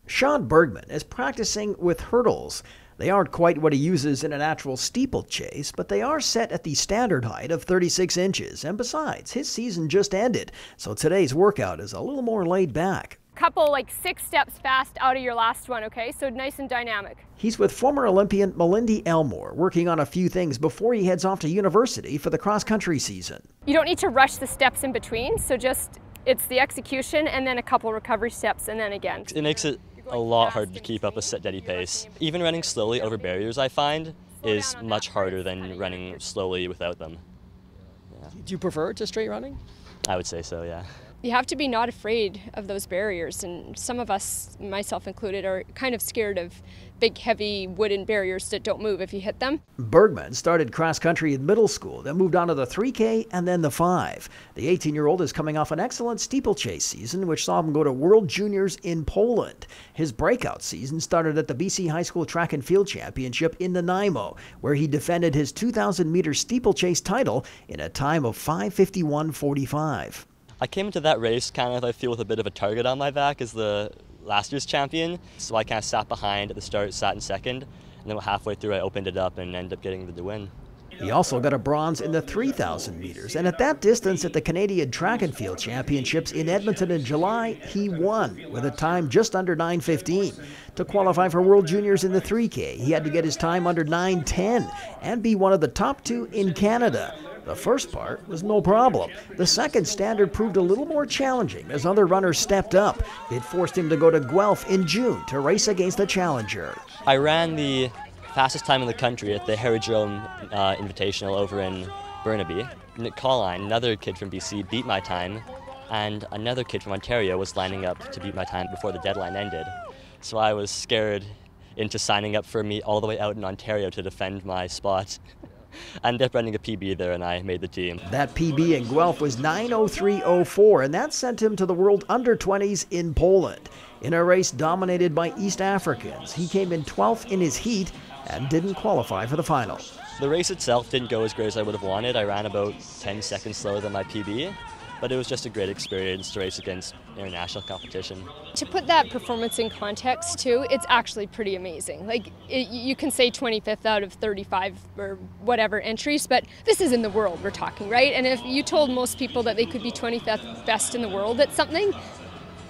Sean Bergman is practicing with hurdles. They aren't quite what he uses in an actual steeplechase, but they are set at the standard height of 36 inches. And besides, his season just ended, so today's workout is a little more laid back. Couple like 6 steps fast out of your last one, okay? So nice and dynamic. He's with former Olympian Melindy Elmore, working on a few things before he heads off to university for the cross-country season. You don't need to rush the steps in between, so just it's the execution and then a couple recovery steps and then again. It makes it a lot harder to keep up a steady pace. Even running slowly over barriers, I find, is much harder than running slowly without them. Yeah. Do you prefer it to straight running? I would say so, yeah. You have to be not afraid of those barriers, and some of us, myself included, are kind of scared of big, heavy wooden barriers that don't move if you hit them. Bergman started cross-country in middle school, then moved on to the 3K and then the 5. The 18-year-old is coming off an excellent steeplechase season, which saw him go to World Juniors in Poland. His breakout season started at the BC High School Track and Field Championship in Nanaimo, where he defended his 2,000-meter steeplechase title in a time of 5:51.45. I came into that race kind of, I feel, with a bit of a target on my back as the last year's champion. So I kind of sat behind at the start, sat in second, and then halfway through I opened it up and ended up getting the win. He also got a bronze in the 3,000 meters, and at that distance at the Canadian Track and Field Championships in Edmonton in July, he won with a time just under 9:15. To qualify for World Juniors in the 3K, he had to get his time under 9:10 and be one of the top 2 in Canada. The first part was no problem. The second standard proved a little more challenging as other runners stepped up. It forced him to go to Guelph in June to race against a challenger. I ran the fastest time in the country at the Aerodrome Invitational over in Burnaby. Nick Colline, another kid from BC, beat my time, and another kid from Ontario was lining up to beat my time before the deadline ended. So I was scared into signing up for a meet all the way out in Ontario to defend my spot. I ended up running a PB there, and I made the team. That PB in Guelph was 9:03.04, and that sent him to the World Under-20s in Poland. In a race dominated by East Africans, he came in 12th in his heat and didn't qualify for the final. The race itself didn't go as great as I would have wanted. I ran about 10 seconds slower than my PB, but it was just a great experience to race against international competition. To put that performance in context too, it's actually pretty amazing. Like you can say 25th out of 35 or whatever entries, but this is in the world we're talking, right? And if you told most people that they could be 25th best in the world at something,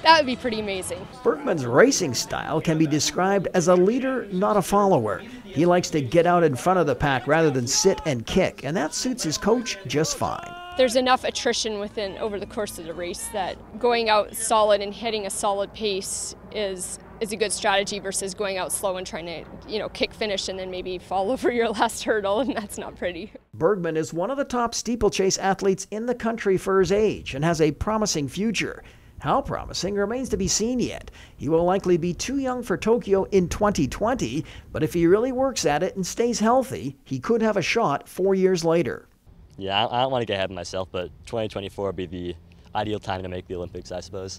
that would be pretty amazing. Bergman's racing style can be described as a leader, not a follower. He likes to get out in front of the pack rather than sit and kick, and that suits his coach just fine. There's enough attrition over the course of the race that going out solid and hitting a solid pace is a good strategy versus going out slow and trying to, kick finish and then maybe fall over your last hurdle, and that's not pretty. Bergman is one of the top steeplechase athletes in the country for his age and has a promising future. How promising remains to be seen yet. He will likely be too young for Tokyo in 2020, but if he really works at it and stays healthy, he could have a shot 4 years later. Yeah, I don't want to get ahead of myself, but 2024 would be the ideal time to make the Olympics, I suppose.